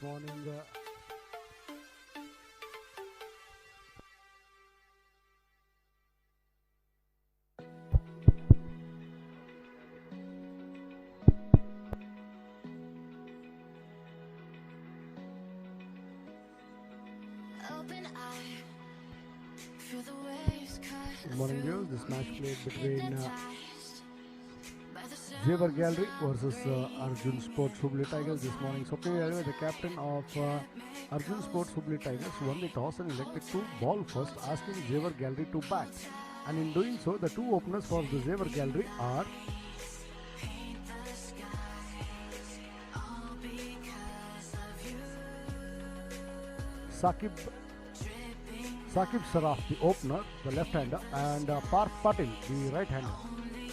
morning. Good morning, viewers. This match played between Zevar Gallery versus Arjun Sports Hubli Tigers this morning. So, the captain of Arjun Sports Hubli Tigers won the toss and elected to ball first, asking Zevar Gallery to bat. And in doing so, the two openers for the Zevar Gallery are Saqib Saraf, the opener, the left-hander, and Parth Patil, the right-hander.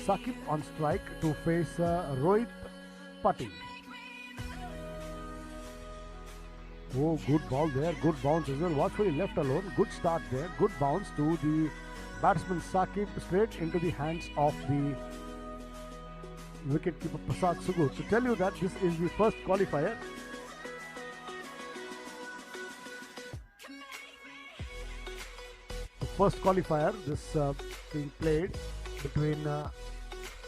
Saqib on strike to face Rohit Patil. Oh, good ball there, good bounce as well. Watchfully left alone, good start there, good bounce to the batsman Saqib, straight into the hands of the wicketkeeper Prasad Sugu. To tell you that this is the first qualifier. First qualifier, this being played between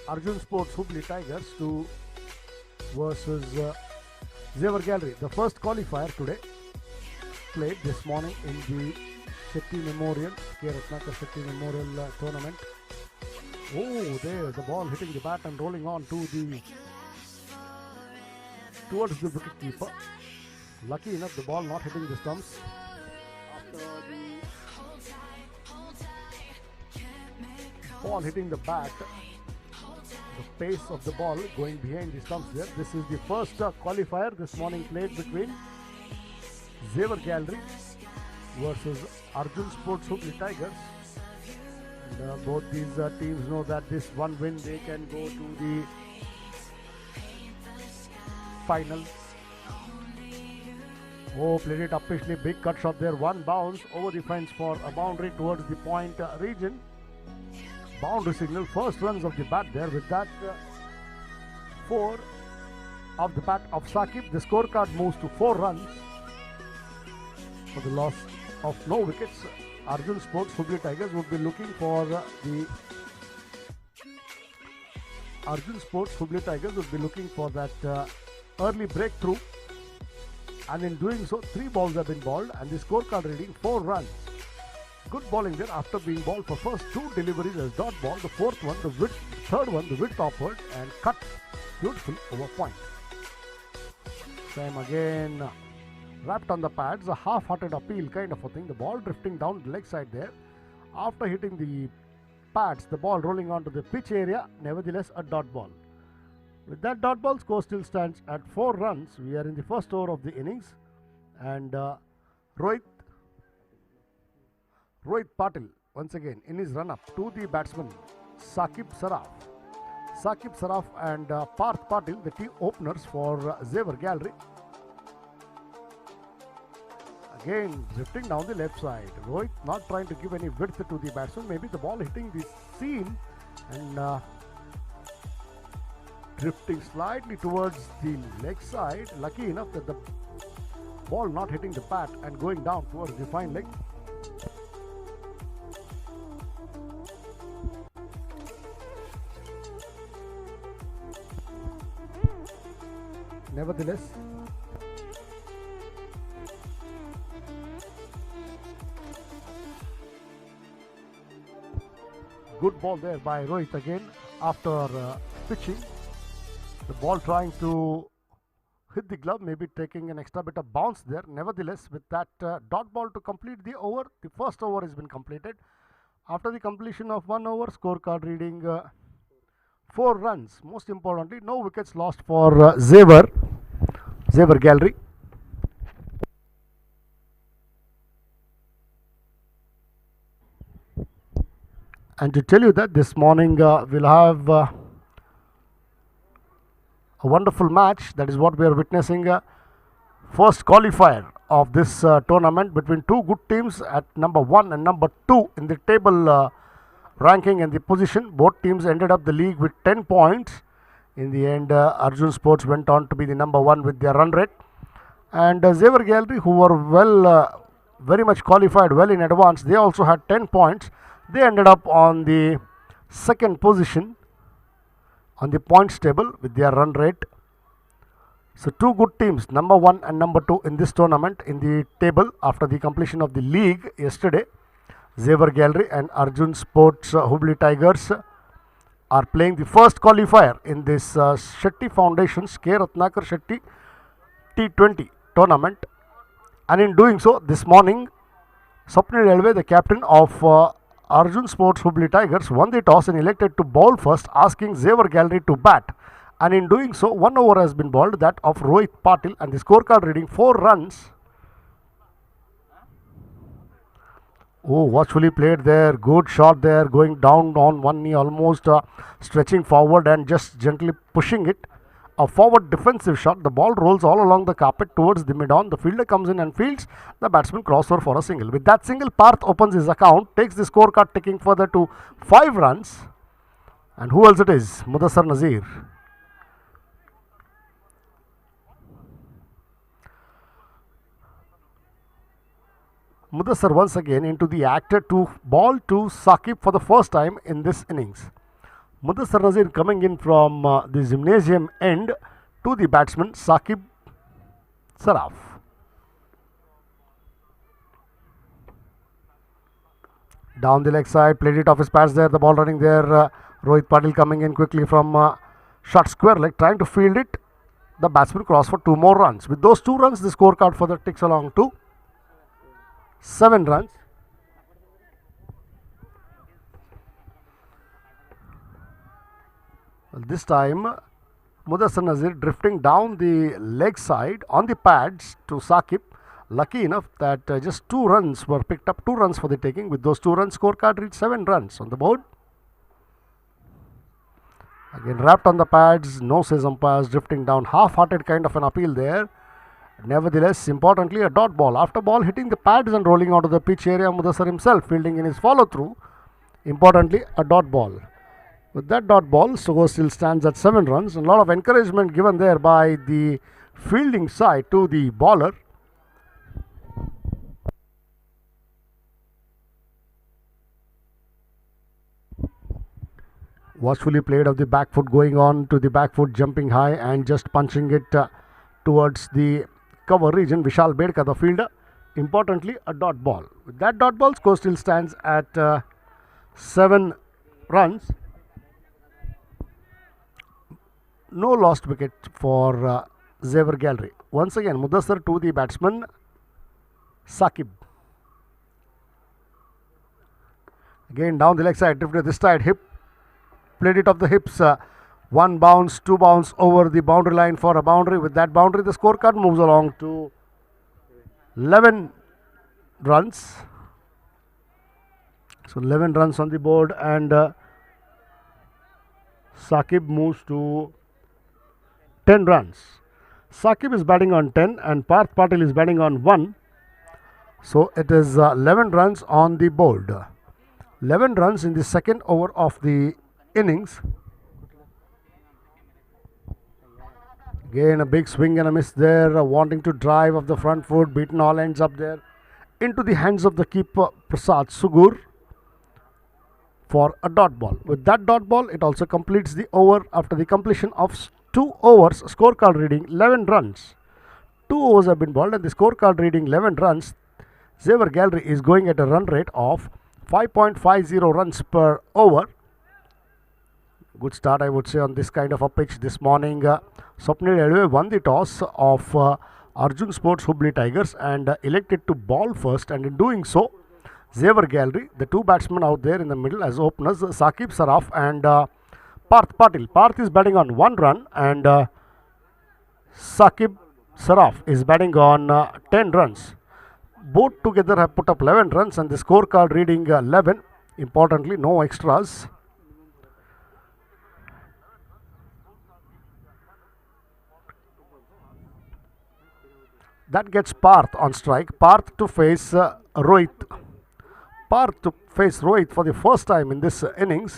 Arjun Sports Hubli Tigers versus Zevar Gallery. The first qualifier today played this morning in the Shetty Memorial, Ratnakar Shetty Memorial tournament. Oh, there the ball hitting the bat and rolling on to towards the wicketkeeper. Lucky enough, the ball not hitting the stumps. After the ball hitting the bat, the pace of the ball going behind the stumps there. This is the first qualifier this morning played between Zevar Gallery versus Arjun Sports Hubli Tigers. And, both these teams know that this one win they can go to the final. Oh, played it upishly, big cut shot there, one bounce over the fence for a boundary towards the point region. Boundary signal, first runs of the bat there. With that, 4 of the bat of Saqib. The scorecard moves to 4 runs for the loss of no wickets. Arjun Sports Hubli Tigers would be looking for that early breakthrough, and in doing so, 3 balls have been bowled, and the scorecard reading 4 runs. Good bowling there after being bowled for first 2 deliveries as dot ball. The fourth one, the width, third one, the width upward and cut. Beautiful over point. Time again wrapped on the pads, a half-hearted appeal kind of a thing. The ball drifting down the leg side there. After hitting the pads, the ball rolling onto the pitch area, nevertheless a dot ball. With that dot ball, score still stands at 4 runs. We are in the first over of the innings, and Rohit Patil once again in his run-up to the batsman Saqib Saraf. Saqib Saraf and Parth Patil, the two openers for Zevar Gallery. Again drifting down the left side. Rohit not trying to give any width to the batsman. Maybe the ball hitting the seam and drifting slightly towards the leg side. Lucky enough that the ball not hitting the bat and going down towards the fine leg. Nevertheless, good ball there by Rohit again after pitching. The ball trying to hit the glove, maybe taking an extra bit of bounce there. Nevertheless, with that dot ball to complete the over, the first over has been completed. After the completion of 1 over, scorecard reading 4 runs. Most importantly, no wickets lost for Zevar Gallery. And to tell you that this morning we'll have a wonderful match. That is what we are witnessing. First qualifier of this tournament between two good teams at number 1 and number 2 in the table ranking and the position. Both teams ended up the league with 10 points. In the end, Arjun Sports went on to be the number 1 with their run rate. And Xavier Gallery, who were very much qualified well in advance, they also had 10 points. They ended up on the second position on the points table with their run rate. So two good teams, number 1 and number 2 in this tournament in the table after the completion of the league yesterday. Xavier Gallery and Arjun Sports Hubli Tigers are playing the first qualifier in this Shetty Foundation's K. Ratnakar Shetty T20 tournament. And in doing so, this morning, Swapnil Elve, the captain of Arjun Sports Hubli Tigers, won the toss and elected to bowl first, asking Xavier Gallery to bat. And in doing so, 1 over has been bowled, that of Rohit Patil, and the scorecard reading 4 runs. Oh, watchfully played there. Good shot there, going down on one knee, almost stretching forward and just gently pushing it. A forward defensive shot. The ball rolls all along the carpet towards the mid-on. The fielder comes in and fields. The batsman crossover for a single. With that single, Parth opens his account, takes the scorecard taking further to 5 runs. And who else it is? Mudassar Nazir. Mudassar once again into the act to ball to Saqib for the first time in this innings. Mudassar Nazir coming in from the gymnasium end to the batsman Saqib Saraf. Down the leg side, played it off his pads there, the ball running there. Rohit Patil coming in quickly from short square leg, trying to field it. The batsman crossed for 2 more runs. With those 2 runs, the scorecard further ticks along to 7 runs. This time, Mudassar Nazir drifting down the leg side on the pads to Saqib. Lucky enough that just 2 runs were picked up, 2 runs for the taking. With those 2 runs, scorecard reached 7 runs on the board. Again, wrapped on the pads, no says umpires, drifting down, half-hearted kind of an appeal there. Nevertheless, importantly, a dot ball. After ball hitting the pads and rolling out of the pitch area, Mudassar himself fielding in his follow-through. Importantly, a dot ball. With that dot ball, score still stands at 7 runs. A lot of encouragement given there by the fielding side to the bowler. Watchfully played of the back foot, going on to the back foot, jumping high and just punching it towards the cover region. Vishal Bedka, the fielder. Importantly, a dot ball. With that dot ball, score still stands at 7 runs. No lost wicket for Xavier Gallery. Once again, Mudassar to the batsman Saqib. Again down the leg side, drifted this side, hip. Played it off the hips. 1 bounce, 2 bounce over the boundary line for a boundary. With that boundary, the scorecard moves along to 11 runs. So 11 runs on the board, and Saqib moves to 10 runs. Saqib is batting on 10 and Parth Patil is batting on 1. So it is 11 runs on the board. 11 runs in the second over of the innings. Again, a big swing and a miss there, wanting to drive off the front foot, beaten all ends up there into the hands of the keeper Prasad Sugur for a dot ball. With that dot ball, it also completes the over after the completion of 2 overs. Scorecard reading 11 runs. 2 overs have been bowled and the scorecard reading 11 runs. Xavier Gallery is going at a run rate of 5.50 runs per over. Good start, I would say, on this kind of a pitch this morning. Swapnil Elve won the toss of Arjun Sports Hubli Tigers and elected to bowl first, and in doing so, Xavier Gallery, the 2 batsmen out there in the middle as openers, Saqib Saraf and Parth Patil. Parth is batting on 1 run and Saqib Saraf is batting on 10 runs. Both together have put up 11 runs and the scorecard reading 11. Importantly, no extras. That gets Parth on strike. Parth to face Rohit. Parth to face Rohit for the first time in this innings.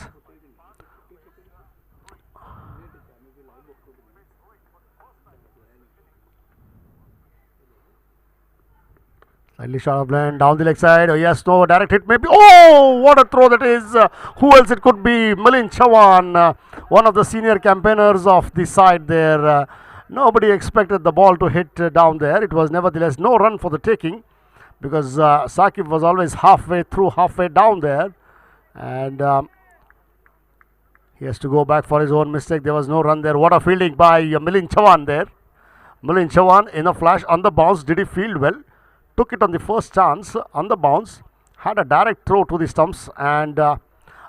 Slightly short of land, down the leg side. Oh, yes, no, direct hit maybe. Oh, what a throw that is. Who else it could be? Milind Chavan, one of the senior campaigners of the side there. Nobody expected the ball to hit down there. It was nevertheless no run for the taking because Saqib was always halfway through, halfway down there. And he has to go back for his own mistake. There was no run there. What a fielding by Milind Chavan there. Milind Chavan in a flash on the bounce. Did he field well? Took it on the first chance on the bounce. Had a direct throw to the stumps and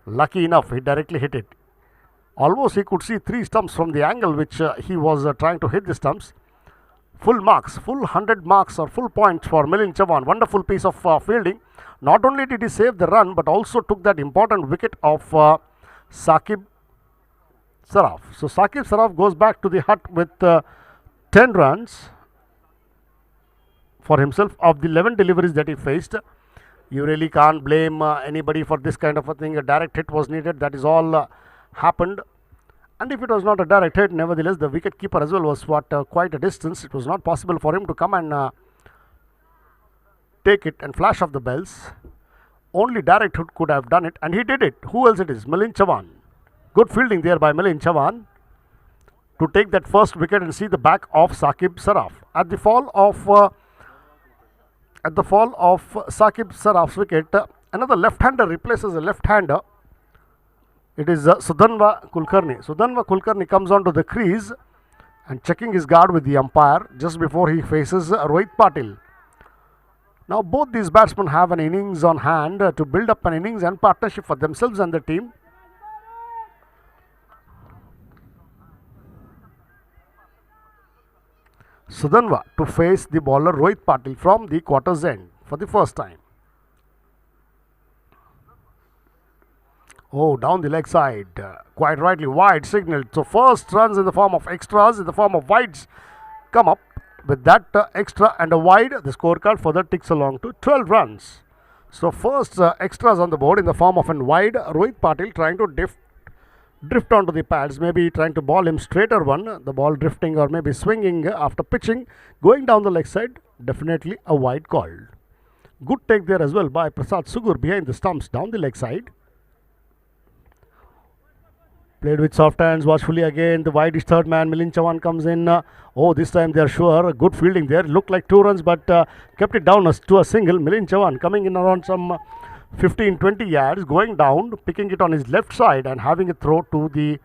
lucky enough he directly hit it. Almost he could see 3 stumps from the angle which he was trying to hit the stumps. Full marks, full 100 marks or full points for Milind Chavan. Wonderful piece of fielding. Not only did he save the run but also took that important wicket of Saqib Saraf. So Saqib Saraf goes back to the hut with 10 runs for himself of the 11 deliveries that he faced. You really can't blame anybody for this kind of a thing. A direct hit was needed. That is all happened. And if it was not a direct hit, nevertheless, the wicket keeper as well was quite a distance. It was not possible for him to come and take it and flash off the bells. Only direct hit could have done it, and he did it. Who else it is? Milind Chavan. Good fielding there by Milind Chavan to take that first wicket and see the back of Saqib Saraf. At the fall of Saqib Saraf's wicket, another left-hander replaces a left-hander. It is Sudhanva Kulkarni. Sudhanva Kulkarni comes onto the crease and checking his guard with the umpire just before he faces Rohit Patil. Now both these batsmen have an innings on hand to build up an innings and partnership for themselves and the team. Sudhanva to face the bowler Rohit Patil from the quarters end for the first time. Oh, down the leg side, quite rightly, wide signal. So first runs in the form of extras, in the form of wides come up. With that extra and a wide, the scorecard further ticks along to 12 runs. So first extras on the board in the form of a wide, Rohit Patil trying to drift onto the pads, maybe trying to ball him straighter one, the ball drifting or maybe swinging after pitching, going down the leg side, definitely a wide call. Good take there as well by Prasad Sugur behind the stumps down the leg side. Played with soft hands, watchfully again. The wide third man, Milind Chavan comes in. Oh, this time they are sure. Good fielding there. Looked like 2 runs, but kept it down to a single. Milind Chavan coming in around some 15-20 yards, going down, picking it on his left side and having a throw to the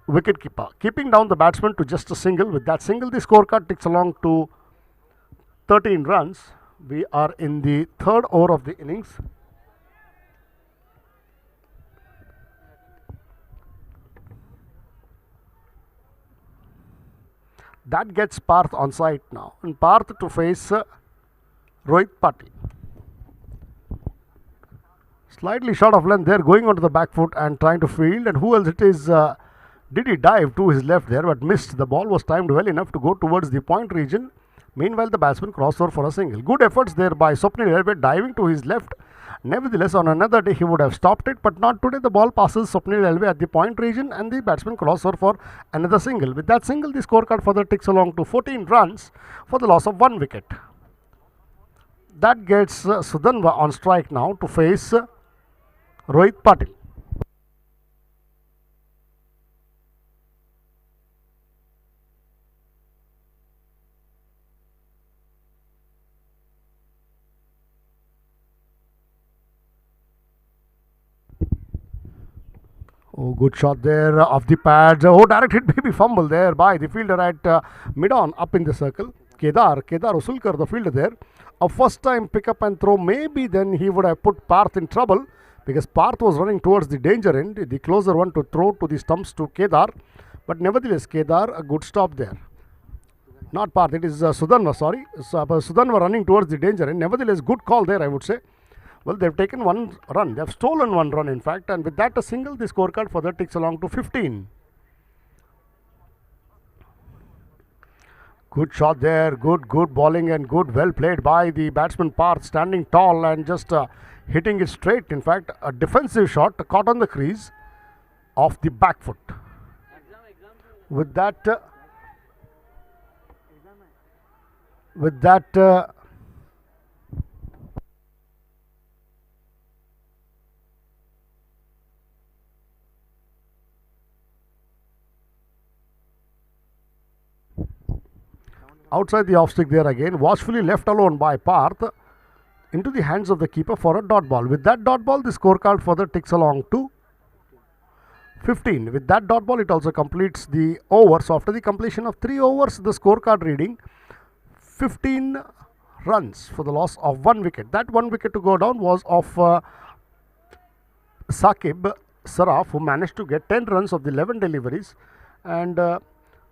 wicket keeper. Keeping down the batsman to just a single. With that single, the scorecard ticks along to 13 runs. We are in the 3rd over of the innings. That gets Parth on side now. And Parth to face Rohit Patil. Slightly short of length there, going onto the back foot and trying to field. And who else it is? Did he dive to his left there but missed? The ball was timed well enough to go towards the point region. Meanwhile, the batsman crossed over for a single. Good efforts there by Swapnil Elve diving to his left. Nevertheless, on another day he would have stopped it, but not today. The ball passes Swapnil Elve at the point region and the batsman crosses over for another single. With that single, the scorecard further ticks along to 14 runs for the loss of 1 wicket. That gets Sudhanva on strike now to face Rohit Patil. Oh, good shot there off the pads. Oh, direct hit, baby fumble there by the fielder at mid-on up in the circle. Kedar Usulkar, the fielder there. A first time pick up and throw. Maybe then he would have put Parth in trouble because Parth was running towards the danger end. The closer one to throw to the stumps to Kedar. But nevertheless, Kedar, a good stop there. Not Parth, it is Sudhanva, sorry. Sudhanva running towards the danger end. Nevertheless, good call there, I would say. Well, they've taken 1 run. They've stolen 1 run, in fact. And with that, a single, the scorecard further ticks along to 15. Good shot there. Good bowling and good, well played by the batsman Parth, standing tall and just hitting it straight. In fact, a defensive shot caught on the crease off the back foot. With that, Outside the off stick there again, watchfully left alone by Parth into the hands of the keeper for a dot ball. With that dot ball, the scorecard further ticks along to 15. With that dot ball, it also completes the overs. After the completion of 3 overs, the scorecard reading 15 runs for the loss of 1 wicket. That 1 wicket to go down was of Saqib Saraf, who managed to get 10 runs of the 11 deliveries, and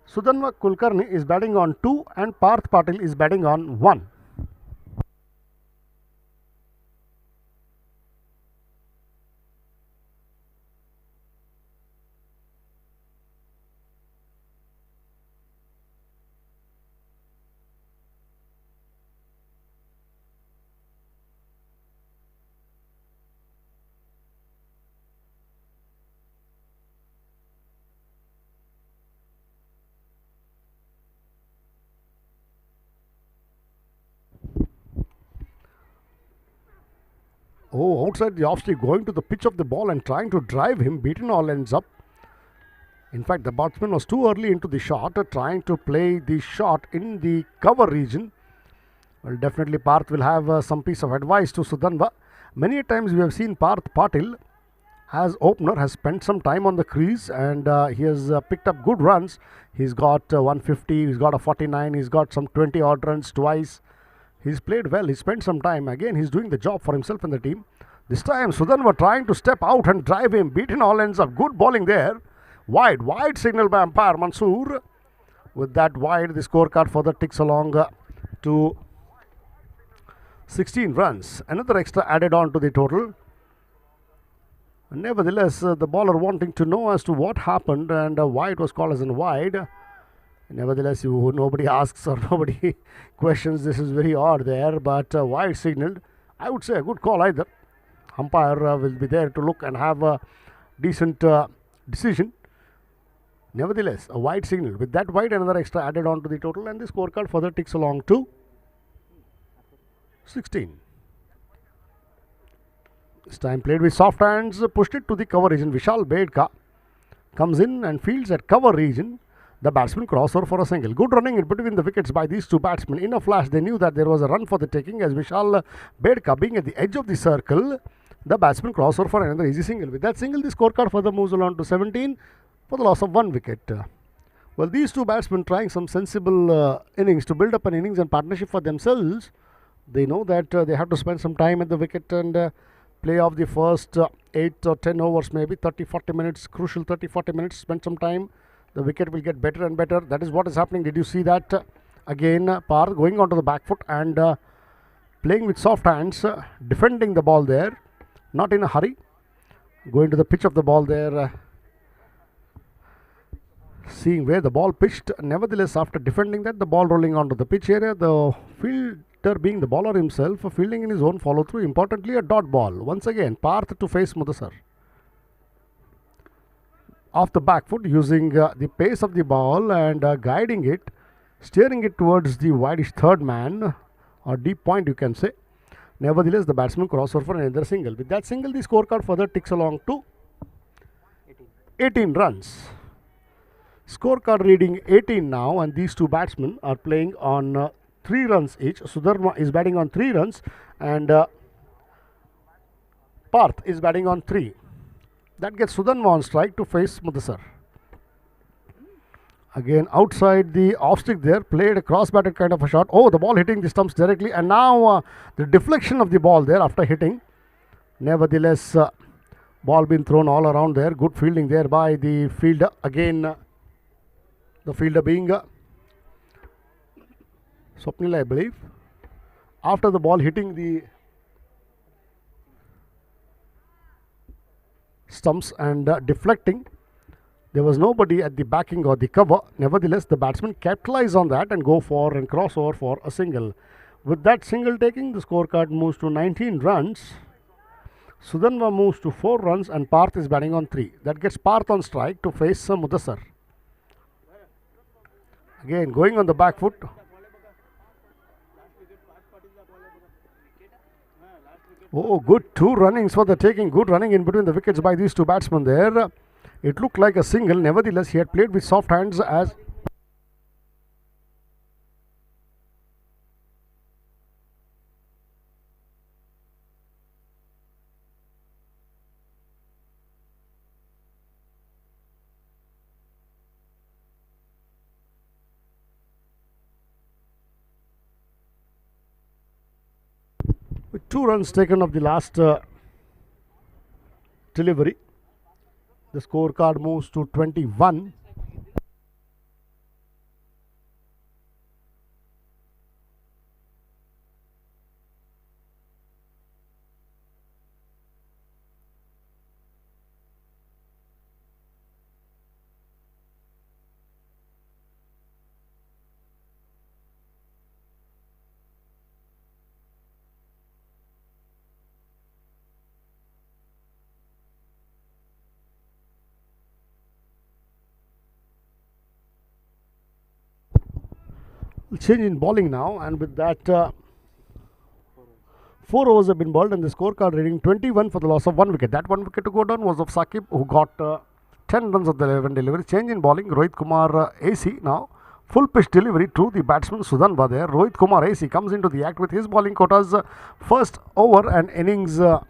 Sudhanva Kulkarni is batting on 2 and Parth Patil is batting on 1. Oh, outside the off stick, going to the pitch of the ball and trying to drive him, beaten all ends up. In fact, the batsman was too early into the shot, trying to play the shot in the cover region. Well, definitely Parth will have some piece of advice to Sudhanva. Many times we have seen Parth Patil as opener has spent some time on the crease, and he has picked up good runs. He's got 150, he's got a 49, he's got some 20 odd runs twice. He's played well, he spent some time. Again, he's doing the job for himself and the team. This time Sudhanva trying to step out and drive him, beaten all ends up. Good bowling there. Wide signal by umpire Mansoor. With that wide, the scorecard further ticks along to 16 runs. Another extra added on to the total. Nevertheless, the bowler wanting to know as to what happened, and why it was called as a wide. Nevertheless, nobody asks or nobody questions. This is very odd there, but wide signaled. I would say a good call either. Umpire will be there to look and have a decent decision. Nevertheless, a wide signal. With that wide, another extra added on to the total, and the scorecard further ticks along to 16. This time played with soft hands, pushed it to the cover region. Vishal Bedka comes in and fields at cover region. The batsman crossover for a single. Good running in between the wickets by these two batsmen. In a flash, they knew that there was a run for the taking, as Vishal Bedka being at the edge of the circle. The batsman crossover for another easy single. With that single, the scorecard further moves along to 17 for the loss of 1 wicket. Well, these two batsmen trying some sensible innings to build up an innings and partnership for themselves. They know that they have to spend some time at the wicket and play off the first 8 or 10 overs, maybe 30-40 minutes, crucial 30-40 minutes, spend some time. The wicket will get better and better. That is what is happening. Did you see that? Again, Parth going onto the back foot and playing with soft hands, defending the ball there, not in a hurry. Going to the pitch of the ball there, seeing where the ball pitched. Nevertheless, after defending that, the ball rolling onto the pitch area, the fielder being the bowler himself, fielding in his own follow through. Importantly, a dot ball. Once again, Parth to face Mudasar. Off the back foot, using the pace of the ball and guiding it, steering it towards the wideish third man or deep point, you can say. Nevertheless, the batsman crossover for another single. With that single, the scorecard further ticks along to 18 runs. Scorecard reading 18 now, and these two batsmen are playing on 3 runs each. Sudharma is batting on 3 runs and Parth is batting on 3. That gets Sudhanva on strike to face Mudasar. Again, outside the off stick there, played a cross-batted kind of a shot. Oh, the ball hitting the stumps directly, and now the deflection of the ball there after hitting. Nevertheless, ball been thrown all around there. Good fielding there by the fielder. Again, the fielder being Swapnil, I believe. After the ball hitting the stumps and deflecting, there was nobody at the backing or the cover. Nevertheless, the batsman capitalize on that and go for and cross over for a single. With that single taking, the scorecard moves to 19 runs. Sudhanva moves to 4 runs and Parth is batting on 3. That gets Parth on strike to face Mudasar. Again, going on the back foot. Oh, good 2 runnings for the taking. Good running in between the wickets by these two batsmen there. It looked like a single. Nevertheless, he had played with soft hands as 2 runs taken of the last delivery. The scorecard moves to 21. Change in bowling now, and with that 4 overs have been bowled and the scorecard reading 21 for the loss of 1 wicket. That 1 wicket to go down was of Saqib, who got 10 runs of the 11 delivery. Change in bowling, Rohit Kumar AC now. Full pitch delivery to the batsman Sudanva there. Rohit Kumar AC comes into the act with his bowling quotas. First over and innings 5th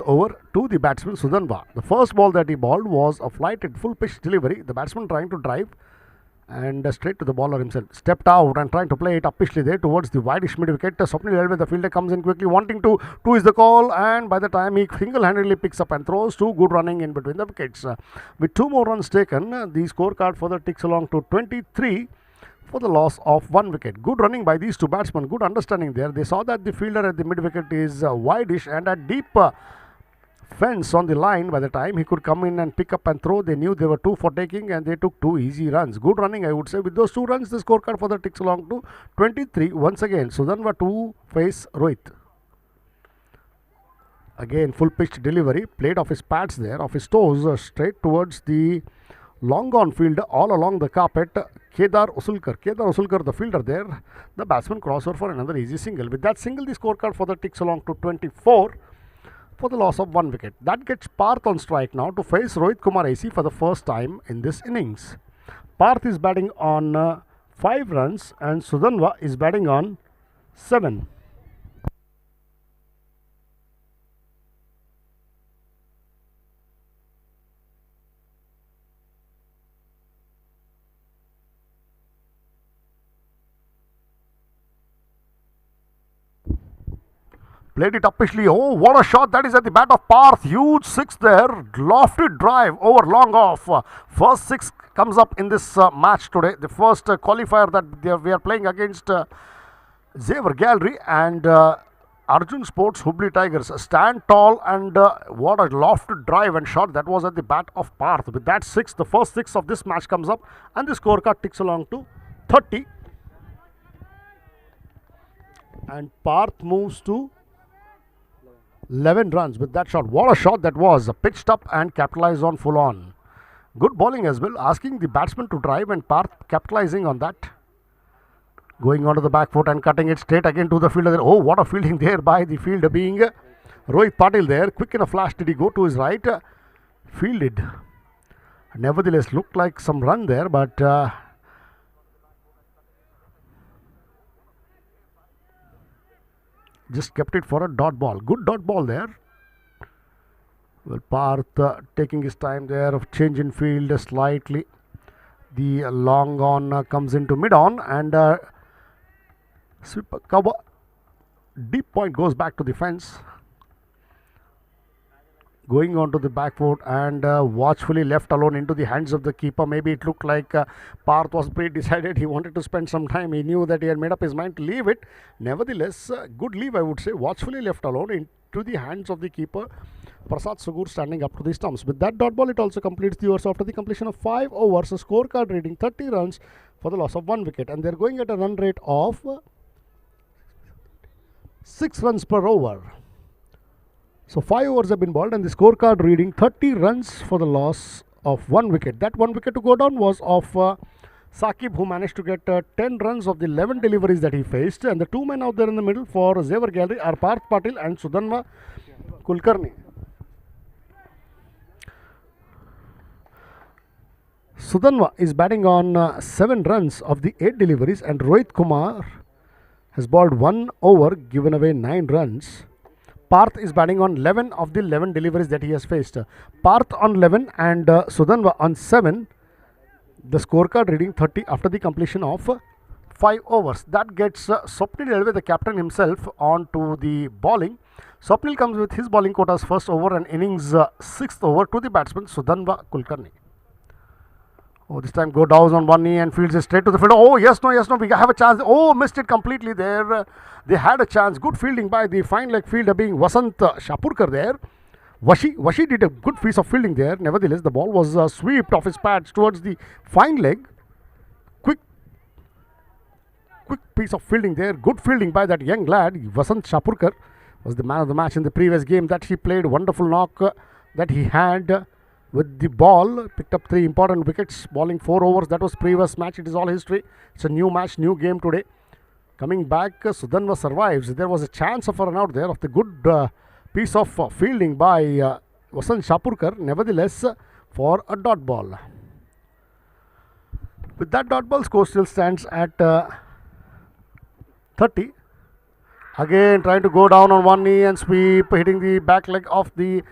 over to the batsman Sudanva. The first ball that he bowled was a flighted full pitch delivery. The batsman trying to drive and straight to the bowler himself. Stepped out and trying to play it uppishly there towards the wideish mid wicket. Swapnil Elway, the fielder, comes in quickly wanting to. 2 is the call, and by the time he single-handedly picks up and throws 2, good running in between the wickets. With 2 more runs taken, the scorecard further ticks along to 23 for the loss of 1 wicket. Good running by these 2 batsmen, good understanding there. They saw that the fielder at the mid wicket is wideish and a deep fence on the line. By the time he could come in and pick up and throw, they knew there were 2 for taking and they took 2 easy runs. Good running, I would say. With those 2 runs, the scorecard further ticks along to 23 once again. Sudanva to face Rohit. Again, full pitch delivery, played off his pads there, off his toes, straight towards the long on fielder, all along the carpet. Kedar Usulkar, the fielder there. The batsman crossover for another easy single. With that single, the scorecard further ticks along to 24 for the loss of 1 wicket. That gets Parth on strike now to face Rohit Kumar AC for the first time in this innings. Parth is batting on 5 runs and Sudanva is batting on 7. Played it uppishly. Oh, what a shot that is at the bat of Parth. Huge 6 there. Lofted drive over long off. First 6 comes up in this match today. The first qualifier that we are playing against Xavier Gallery and Arjun Sports Hubli Tigers. Stand tall and what a lofted drive and shot that was at the bat of Parth. With that 6, the first 6 of this match comes up and the scorecard ticks along to 30. And Parth moves to 11 runs with that shot. What a shot that was. Pitched up and capitalized on full on. Good bowling as well. Asking the batsman to drive and Parth capitalizing on that. Going onto the back foot and cutting it straight again to the fielder there. Oh, what a fielding there by the fielder being Rohit Patil there. Quick in a flash did he go to his right. Fielded. Nevertheless looked like some run there, but just kept it for a dot ball. Good dot ball there. Well, Parth taking his time there of change in field slightly. The long on comes into mid on and sweep cover. Deep point goes back to the fence. Going on to the back foot and watchfully left alone into the hands of the keeper. Maybe it looked like Parth was pre-decided. He wanted to spend some time. He knew that he had made up his mind to leave it. Nevertheless, good leave, I would say. Watchfully left alone into the hands of the keeper. Prasad Sugur standing up to the stumps. With that dot ball, it also completes the overs after the completion of 5 overs. A scorecard reading 30 runs for the loss of 1 wicket. And they're going at a run rate of 6 runs per over. So 5 overs have been bowled and the scorecard reading 30 runs for the loss of 1 wicket. That 1 wicket to go down was of Saqib, who managed to get 10 runs of the 11 deliveries that he faced. And the 2 men out there in the middle for Xavier Gallery are Parth Patil and Sudanva Kulkarni. Sudanva is batting on 7 runs of the 8 deliveries and Rohit Kumar has bowled 1 over, given away 9 runs. Parth is batting on 11 of the 11 deliveries that he has faced. Parth on 11 and Sudanva on 7. The scorecard reading 30 after the completion of 5 overs. That gets Swapnil Elve, the captain himself, on to the bowling. Swapnil comes with his bowling quota's first over and innings 6th over to the batsman Sudhanva Kulkarni. Oh, this time go down on one knee and fields it straight to the fielder. Oh, yes, no, we have a chance. Oh, missed it completely there. They had a chance. Good fielding by the fine leg fielder being Vasant Shapurkar there. Vashi did a good piece of fielding there. Nevertheless, the ball was swept off his pads towards the fine leg. Quick piece of fielding there. Good fielding by that young lad. Vasant Shapurkar was the man of the match in the previous game that he played. Wonderful knock that he had with the ball. Picked up 3 important wickets, bowling 4 overs. That was previous match. It is all history. It's a new match, new game today. Coming back, Sudhanva survives. There was a chance of a run out there of the good piece of fielding by Vasant Shapurkar. Nevertheless, for a dot ball. With that dot ball, score still stands at 30. Again, trying to go down on one knee and sweep, hitting the back leg of the